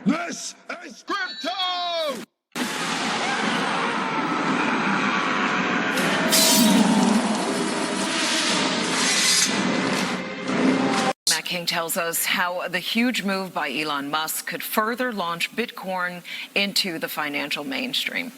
This is crypto! Matt King tells us how the huge move by Elon Musk could further launch Bitcoin into the financial mainstream.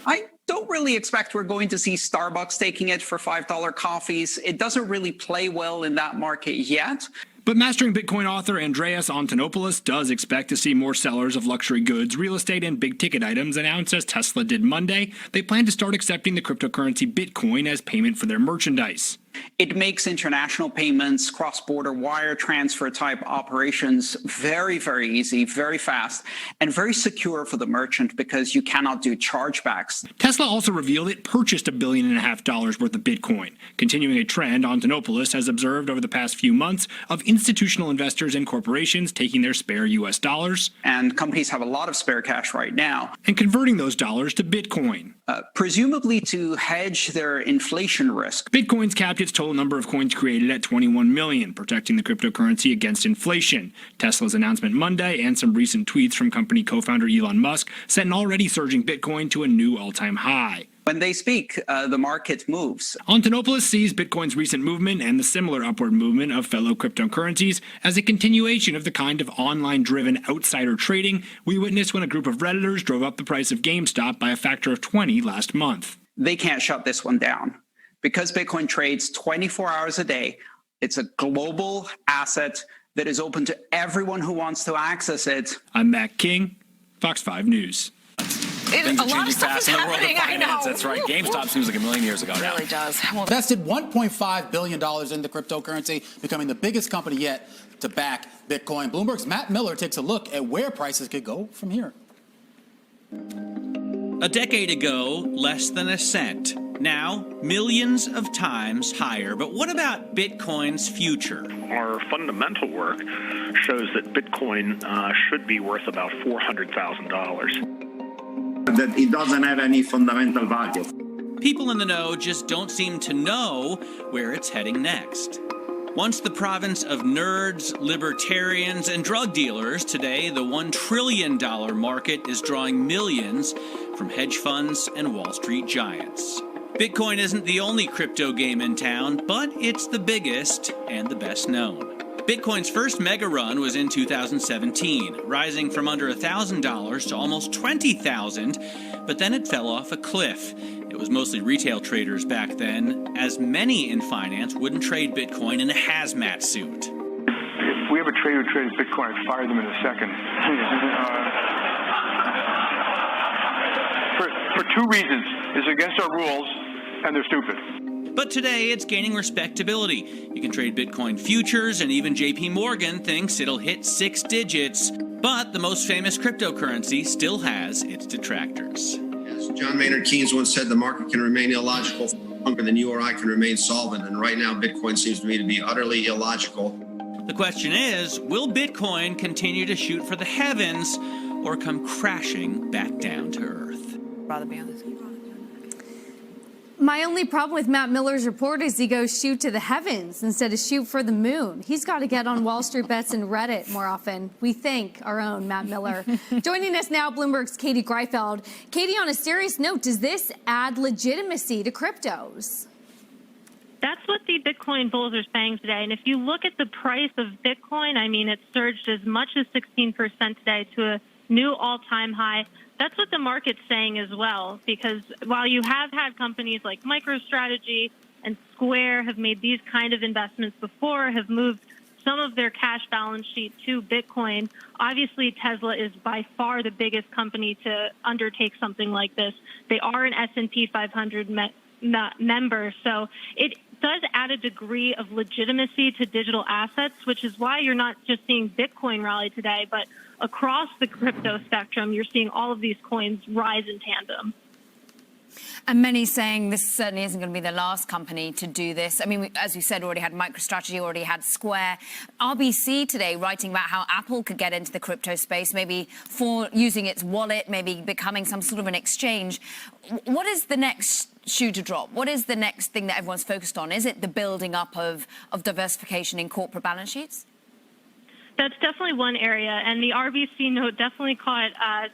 I don't really expect we're going to see Starbucks taking it for $5 coffees. It doesn't really play well in that market yet. But Mastering Bitcoin author Andreas Antonopoulos does expect to see more sellers of luxury goods, real estate, and big-ticket items announce as Tesla did Monday. They plan to start accepting the cryptocurrency Bitcoin as payment for their merchandise. It makes international payments, cross-border wire transfer type operations very, very easy, very fast, and very secure for the merchant because you cannot do chargebacks. Tesla also revealed it purchased $1.5 billion worth of Bitcoin, continuing a trend Antonopoulos has observed over the past few months of institutional investors and corporations taking their spare U.S. dollars. And companies have a lot of spare cash right now. And converting those dollars to Bitcoin. Presumably to hedge their inflation risk. Bitcoin's capped its total number of coins created at 21 million, protecting the cryptocurrency against inflation. Tesla's announcement Monday and some recent tweets from company co-founder Elon Musk set an already surging Bitcoin to a new all-time high. When they speak, the market moves. Antonopoulos sees Bitcoin's recent movement and the similar upward movement of fellow cryptocurrencies as a continuation of the kind of online-driven outsider trading we witnessed when a group of Redditors drove up the price of GameStop by a factor of 20 last month. They can't shut this one down. Because Bitcoin trades 24 hours a day, it's a global asset that is open to everyone who wants to access it. I'm Matt King, Fox 5 News. A lot of stuff is happening, I know. That's right. GameStop seems like a million years ago now. It really does. Well, invested $1.5 billion into cryptocurrency, becoming the biggest company yet to back Bitcoin. Bloomberg's Matt Miller takes a look at where prices could go from here. A decade ago, less than a cent. Now, millions of times higher. But what about Bitcoin's future? Our fundamental work shows that Bitcoin should be worth about $400,000. That it doesn't have any fundamental value. People in the know just don't seem to know where it's heading next. Once the province of nerds, libertarians, and drug dealers, today the $1 trillion market is drawing millions from hedge funds and Wall Street giants. Bitcoin isn't the only crypto game in town, but it's the biggest and the best known. Bitcoin's first mega run was in 2017, rising from under $1,000 to almost $20,000, but then it fell off a cliff. It was mostly retail traders back then, as many in finance wouldn't trade Bitcoin in a hazmat suit. If we have a trader who trades Bitcoin, I'd fire them in a second. For two reasons. It's against our rules, and they're stupid. But today, it's gaining respectability. You can trade Bitcoin futures, and even JP Morgan thinks it'll hit 6 digits. But the most famous cryptocurrency still has its detractors. As John Maynard Keynes once said, the market can remain illogical for longer than you or I can remain solvent. And right now, Bitcoin seems to me to be utterly illogical. The question is, will Bitcoin continue to shoot for the heavens or come crashing back down to earth? Rather be on this. My only problem with Matt Miller's report is he goes shoot to the heavens instead of shoot for the moon. He's got to get on Wall Street Bets and Reddit more often. We thank our own Matt Miller. Joining us now, Bloomberg's Katie Greifeld. Katie, on a serious note, does this add legitimacy to cryptos? That's what the Bitcoin bulls are saying today. And if you look at the price of Bitcoin, I mean, it surged as much as 16% today to a new all-time high. That's what the market's saying as well, because while you have had companies like MicroStrategy and Square have made these kind of investments before, have moved some of their cash balance sheet to Bitcoin, obviously Tesla is by far the biggest company to undertake something like this. They are an S&P 500 member, so it does add a degree of legitimacy to digital assets, which is why you're not just seeing Bitcoin rally today, but across the crypto spectrum, you're seeing all of these coins rise in tandem. And many saying this certainly isn't going to be the last company to do this. I mean, as we said, already had MicroStrategy, already had Square. RBC today writing about how Apple could get into the crypto space, maybe for using its wallet, maybe becoming some sort of an exchange. What is the next shoe to drop? What is the next thing that everyone's focused on? Is it the building up of diversification in corporate balance sheets? That's definitely one area, and the RBC note definitely caught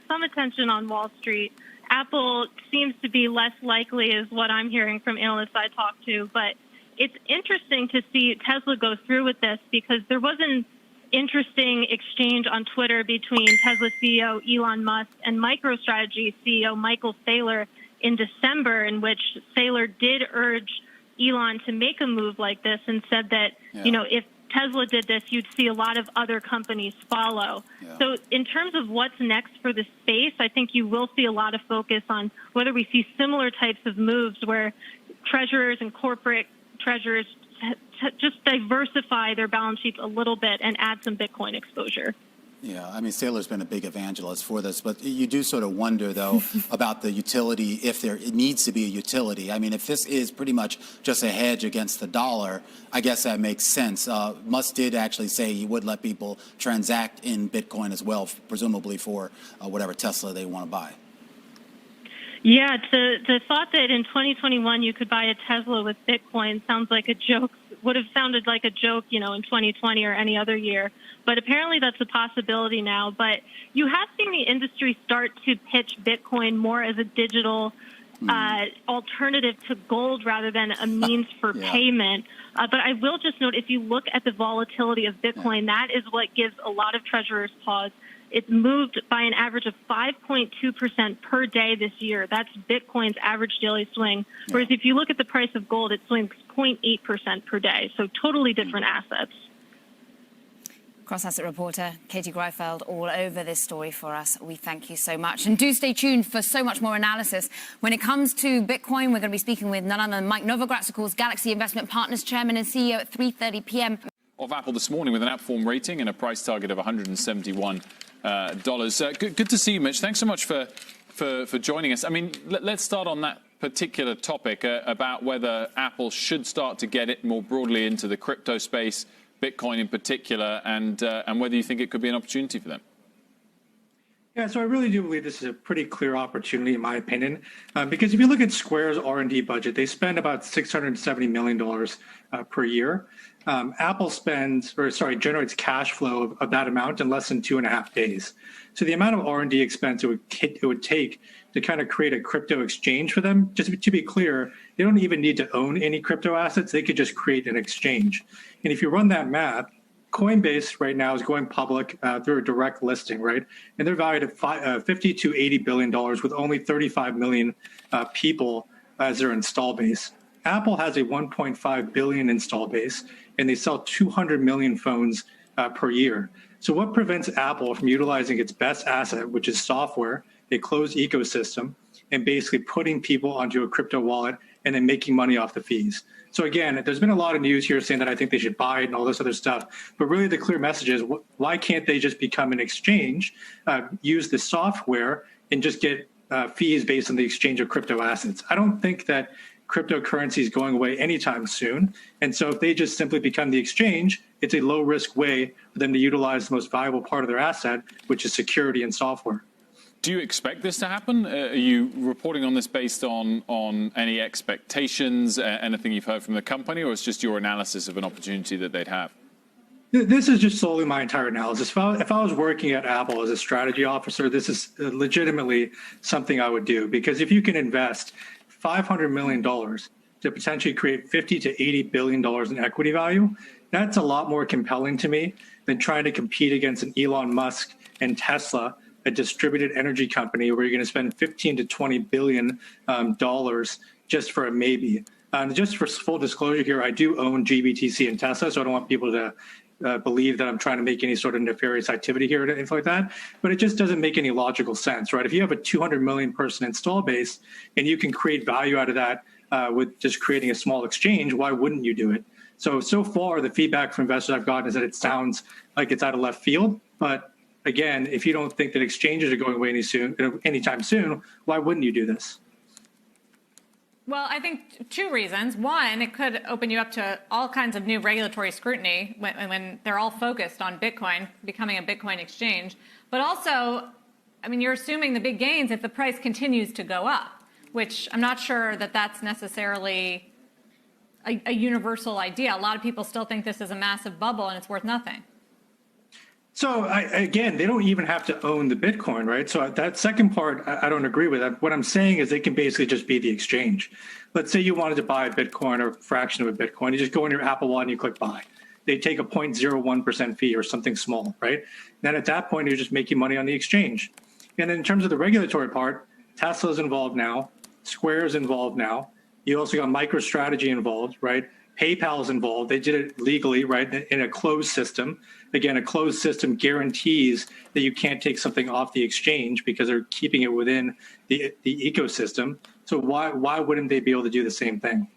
some attention on Wall Street. Apple seems to be less likely, is what I'm hearing from analysts I talk to, but it's interesting to see Tesla go through with this because there was an interesting exchange on Twitter between Tesla CEO Elon Musk and MicroStrategy CEO Michael Saylor in December, in which Saylor did urge Elon to make a move like this and said that, if Tesla did this, you'd see a lot of other companies follow. Yeah. So in terms of what's next for the space, I think you will see a lot of focus on whether we see similar types of moves where treasurers and corporate treasurers just diversify their balance sheets a little bit and add some Bitcoin exposure. Yeah, I mean, Saylor's been a big evangelist for this, but you do sort of wonder, though, about the utility, if it needs to be a utility. I mean, if this is pretty much just a hedge against the dollar, I guess that makes sense. Musk did actually say he would let people transact in Bitcoin as well, presumably for whatever Tesla they want to buy. Yeah, the thought that in 2021 you could buy a Tesla with Bitcoin sounds like a joke, would have sounded like a joke, in 2020 or any other year. But apparently that's a possibility now. But you have seen the industry start to pitch Bitcoin more as a digital alternative to gold rather than a means for payment. But I will just note, if you look at the volatility of Bitcoin, that is what gives a lot of treasurers pause. It's moved by an average of 5.2% per day this year. That's Bitcoin's average daily swing. Whereas if you look at the price of gold, it swings 0.8% per day. So totally different assets. Cross-asset reporter Katie Greifeld all over this story for us. We thank you so much. And do stay tuned for so much more analysis. When it comes to Bitcoin, we're going to be speaking with none other than Mike Novogratz, of course, Galaxy Investment Partners Chairman and CEO at 3:30 p.m. Of Apple this morning with an Outperform rating and a price target of $171. Good to see you, Mitch. Thanks so much for joining us. I mean, let's start on that particular topic about whether Apple should start to get it more broadly into the crypto space, Bitcoin in particular, and whether you think it could be an opportunity for them. Yeah, so I really do believe this is a pretty clear opportunity, in my opinion, because if you look at Square's R&D budget, they spend about $670 million per year. Apple generates cash flow of that amount in less than 2.5 days. So the amount of R&D expense it would take to kind of create a crypto exchange for them, just to be clear, they don't even need to own any crypto assets. They could just create an exchange. And if you run that math, Coinbase right now is going public through a direct listing, right? And they're valued at $50 to $80 billion with only 35 million people as their install base. Apple has a 1.5 billion install base, and they sell 200 million phones per year. So what prevents Apple from utilizing its best asset, which is software, a closed ecosystem, and basically putting people onto a crypto wallet and then making money off the fees? So again, there's been a lot of news here saying that I think they should buy it and all this other stuff. But really the clear message is, why can't they just become an exchange, use the software, and just get fees based on the exchange of crypto assets? I don't think that cryptocurrency is going away anytime soon. And so if they just simply become the exchange, it's a low-risk way for them to utilize the most valuable part of their asset, which is security and software. Do you expect this to happen? Are you reporting on this based on any expectations, anything you've heard from the company, or is just your analysis of an opportunity that they'd have? This is just solely my entire analysis. If I was working at Apple as a strategy officer, this is legitimately something I would do, because if you can invest $500 million to potentially create $50 to $80 billion in equity value, that's a lot more compelling to me than trying to compete against an Elon Musk and Tesla, a distributed energy company where you're going to spend $15 to $20 billion just for a maybe. Just for full disclosure here, I do own GBTC and Telsa, so I don't want people to believe that I'm trying to make any sort of nefarious activity here or anything like that. But it just doesn't make any logical sense, right? If you have a 200 million person install base and you can create value out of that with just creating a small exchange, why wouldn't you do it? So far, the feedback from investors I've gotten is that it sounds like it's out of left field. But again, if you don't think that exchanges are going away anytime soon, why wouldn't you do this? Well, I think two reasons. One, it could open you up to all kinds of new regulatory scrutiny when they're all focused on Bitcoin, becoming a Bitcoin exchange. But also, I mean, you're assuming the big gains if the price continues to go up, which I'm not sure that that's necessarily a universal idea. A lot of people still think this is a massive bubble and it's worth nothing. So again, they don't even have to own the Bitcoin, right? So that second part, I don't agree with that. What I'm saying is they can basically just be the exchange. Let's say you wanted to buy a Bitcoin or a fraction of a Bitcoin. You just go in your Apple Wallet and you click buy. They take a 0.01% fee or something small, right? Then at that point, you're just making money on the exchange. And then in terms of the regulatory part, Tesla's involved now. Square's involved now. You also got MicroStrategy involved, right? PayPal's involved. They did it legally, right, in a closed system. Again, a closed system guarantees that you can't take something off the exchange because they're keeping it within the ecosystem. So why wouldn't they be able to do the same thing?